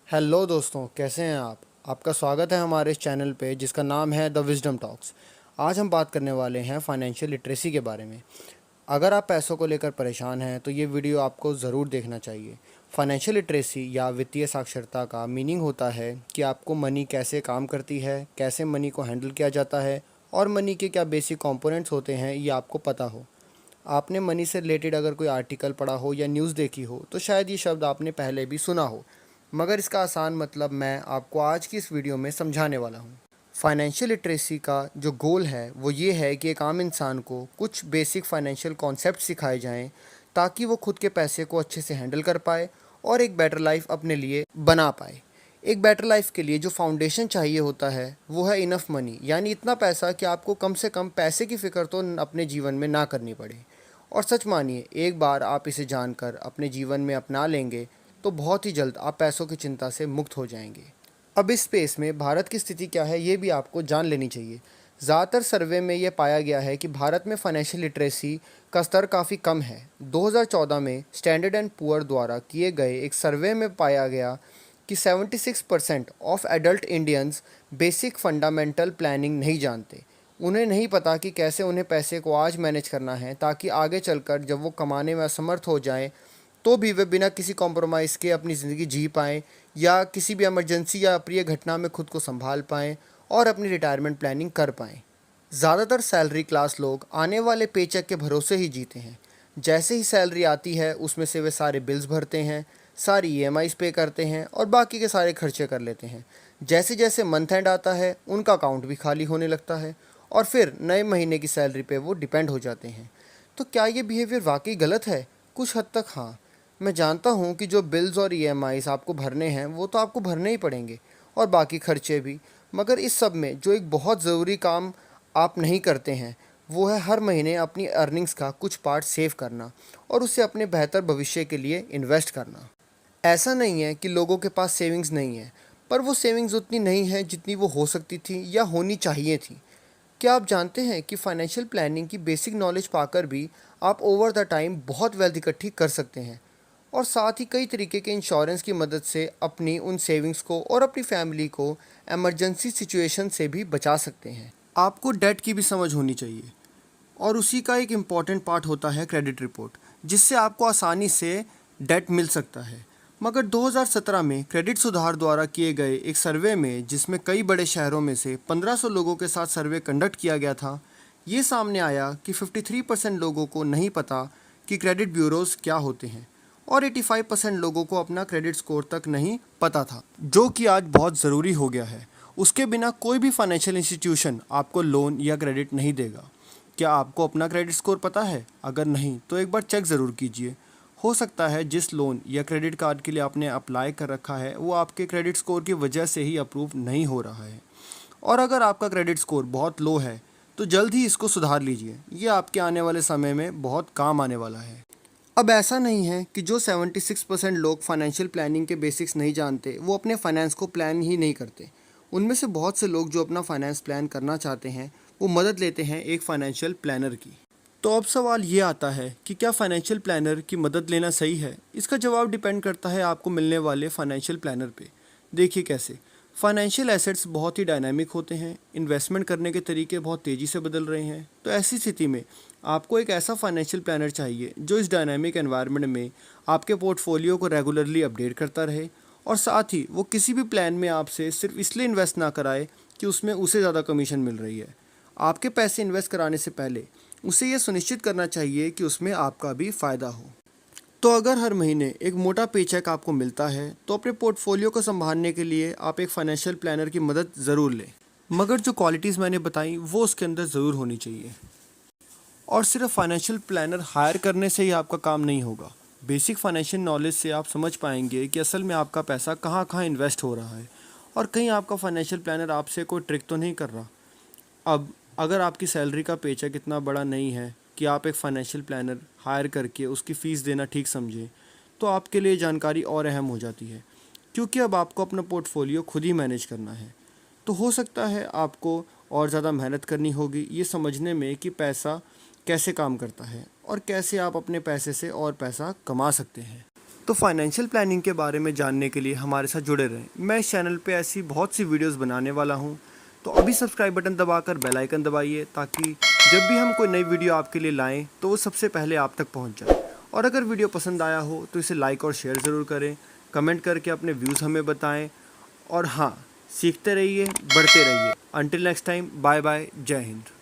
Hello दोस्तों, कैसे हैं आप। आपका स्वागत है हमारे इस चैनल पे जिसका नाम है द विजडम टॉक्स। आज हम बात करने वाले हैं फाइनेंशियल लिटरेसी के बारे में। अगर आप पैसों को लेकर परेशान हैं तो ये वीडियो आपको ज़रूर देखना चाहिए। फाइनेंशियल लिटरेसी या वित्तीय साक्षरता का मीनिंग होता है कि आपको मनी कैसे काम करती है, कैसे मनी को हैंडल किया जाता है और मनी के क्या बेसिक कंपोनेंट्स होते हैं ये आपको पता हो। आपने मनी से रिलेटेड अगर कोई आर्टिकल पढ़ा हो या न्यूज़ देखी हो तो शायद ये शब्द आपने पहले भी सुना हो, मगर इसका आसान मतलब मैं आपको आज की इस वीडियो में समझाने वाला हूँ। फाइनेंशियल लिटरेसी का जो गोल है वो ये है कि एक आम इंसान को कुछ बेसिक फाइनेंशियल कॉन्सेप्ट सिखाए जाएं ताकि वो खुद के पैसे को अच्छे से हैंडल कर पाए और एक बेटर लाइफ अपने लिए बना पाए। एक बेटर लाइफ के लिए जो फाउंडेशन चाहिए होता है वो है इनफ मनी, यानी इतना पैसा कि आपको कम से कम पैसे की फ़िक्र तो अपने जीवन में ना करनी पड़े। और सच मानिए, एक बार आप इसे जानकर अपने जीवन में अपना लेंगे तो बहुत ही जल्द आप पैसों की चिंता से मुक्त हो जाएंगे। अब इस स्पेस में भारत की स्थिति क्या है ये भी आपको जान लेनी चाहिए। ज़्यादातर सर्वे में यह पाया गया है कि भारत में फाइनेंशियल लिटरेसी का स्तर काफ़ी कम है। 2014 में स्टैंडर्ड एंड पुअर द्वारा किए गए एक सर्वे में पाया गया कि 76% of adult Indians basic fundamental planning नहीं जानते। उन्हें नहीं पता कि कैसे उन्हें पैसे को आज मैनेज करना है ताकि आगे चलकर जब वो कमाने में असमर्थ हो जाएं तो भी वे बिना किसी कॉम्प्रोमाइज़ के अपनी ज़िंदगी जी पाएँ या किसी भी इमरजेंसी या अप्रिय घटना में खुद को संभाल पाएँ और अपनी रिटायरमेंट प्लानिंग कर पाएँ। ज़्यादातर सैलरी क्लास लोग आने वाले पेचेक के भरोसे ही जीते हैं। जैसे ही सैलरी आती है उसमें से वे सारे बिल्स भरते हैं, सारी ईएमआईज़ पे करते हैं और बाकी के सारे खर्चे कर लेते हैं। जैसे जैसे मंथ एंड आता है उनका अकाउंट भी खाली होने लगता है और फिर नए महीने की सैलरी पे वो डिपेंड हो जाते हैं। तो क्या ये बिहेवियर वाकई गलत है? कुछ हद तक हाँ। मैं जानता हूँ कि जो बिल्स और ईएमआईज़ आपको भरने हैं वो तो आपको भरने ही पड़ेंगे और बाकी खर्चे भी, मगर इस सब में जो एक बहुत ज़रूरी काम आप नहीं करते हैं वो है हर महीने अपनी अर्निंग्स का कुछ पार्ट सेव करना और उसे अपने बेहतर भविष्य के लिए इन्वेस्ट करना। ऐसा नहीं है कि लोगों के पास सेविंग्स नहीं है, पर वो सेविंग्स उतनी नहीं है जितनी वो हो सकती थी या होनी चाहिए थी। क्या आप जानते हैं कि फाइनेंशियल प्लानिंग की बेसिक नॉलेज पाकर भी आप ओवर द टाइम बहुत वेल्थ इकट्ठी कर सकते हैं और साथ ही कई तरीके के इंश्योरेंस की मदद से अपनी उन सेविंग्स को और अपनी फैमिली को इमरजेंसी सिचुएशन से भी बचा सकते हैं। आपको डेट की भी समझ होनी चाहिए और उसी का एक इम्पॉर्टेंट पार्ट होता है क्रेडिट रिपोर्ट, जिससे आपको आसानी से डेट मिल सकता है। मगर 2017 में क्रेडिट सुधार द्वारा किए गए एक सर्वे में, जिसमें कई बड़े शहरों में से 1500 लोगों के साथ सर्वे कंडक्ट किया गया था, ये सामने आया कि 53% लोगों को नहीं पता कि क्रेडिट ब्यूरोज क्या होते हैं और 85% लोगों को अपना क्रेडिट स्कोर तक नहीं पता था, जो कि आज बहुत ज़रूरी हो गया है। उसके बिना कोई भी फाइनेंशियल इंस्टीट्यूशन आपको लोन या क्रेडिट नहीं देगा। क्या आपको अपना क्रेडिट स्कोर पता है? अगर नहीं तो एक बार चेक ज़रूर कीजिए। हो सकता है जिस लोन या क्रेडिट कार्ड के लिए आपने अप्लाई कर रखा है वो आपके क्रेडिट स्कोर की वजह से ही अप्रूव नहीं हो रहा है। और अगर आपका क्रेडिट स्कोर बहुत लो है तो जल्द ही इसको सुधार लीजिए। ये आपके आने वाले समय में बहुत काम आने वाला है। अब ऐसा नहीं है कि जो 76% लोग फाइनेंशियल प्लानिंग के बेसिक्स नहीं जानते वो अपने फाइनेंस को प्लान ही नहीं करते। उनमें से बहुत से लोग जो अपना फाइनेंस प्लान करना चाहते हैं वो मदद लेते हैं एक फाइनेंशियल प्लानर की। तो अब सवाल ये आता है कि क्या फाइनेंशियल प्लानर की मदद लेना सही है? इसका जवाब डिपेंड करता है आपको मिलने वाले फाइनेंशियल प्लानर पे। देखिए कैसे। फाइनेंशियल एसेट्स बहुत ही डायनामिक होते हैं, इन्वेस्टमेंट करने के तरीके बहुत तेज़ी से बदल रहे हैं। तो ऐसी स्थिति में आपको एक ऐसा फाइनेंशियल प्लानर चाहिए जो इस डायनामिक एनवायरनमेंट में आपके पोर्टफोलियो को रेगुलरली अपडेट करता रहे और साथ ही वो किसी भी प्लान में आपसे सिर्फ इसलिए इन्वेस्ट ना कराए कि उसमें उसे ज़्यादा कमीशन मिल रही है। आपके पैसे इन्वेस्ट कराने से पहले उसे यह सुनिश्चित करना चाहिए कि उसमें आपका भी फ़ायदा हो। तो अगर हर महीने एक मोटा पेचेक आपको मिलता है तो अपने पोर्टफोलियो को संभालने के लिए आप एक फाइनेंशियल प्लानर की मदद ज़रूर लें, मगर जो क्वालिटीज़ मैंने बताई वो उसके अंदर ज़रूर होनी चाहिए। और सिर्फ फाइनेंशियल प्लानर हायर करने से ही आपका काम नहीं होगा। बेसिक फाइनेंशियल नॉलेज से आप समझ पाएंगे कि असल में आपका पैसा कहाँ कहाँ इन्वेस्ट हो रहा है और कहीं आपका फाइनेंशियल प्लानर आपसे कोई ट्रिक तो नहीं कर रहा। अब अगर आपकी सैलरी का पेचेक इतना बड़ा नहीं है कि आप एक फाइनेंशियल प्लानर हायर करके उसकी फ़ीस देना ठीक समझें, तो आपके लिए जानकारी और अहम हो जाती है, क्योंकि अब आपको अपना पोर्टफोलियो खुद ही मैनेज करना है। तो हो सकता है आपको और ज़्यादा मेहनत करनी होगी ये समझने में कि पैसा कैसे काम करता है और कैसे आप अपने पैसे से और पैसा कमा सकते हैं। तो फाइनेंशियल प्लानिंग के बारे में जानने के लिए हमारे साथ जुड़े रहें। मैं इस चैनल पे ऐसी बहुत सी वीडियोस बनाने वाला हूँ, तो अभी सब्सक्राइब बटन दबाकर बेल आइकन दबाइए ताकि जब भी हम कोई नई वीडियो आपके लिए लाएं तो वो सबसे पहले आप तक पहुँच जाए। और अगर वीडियो पसंद आया हो तो इसे लाइक और शेयर ज़रूर करें, कमेंट करके अपने व्यूज़ हमें बताएं। और हाँ, सीखते रहिए, बढ़ते रहिए। Until next time, bye bye, जय हिंद।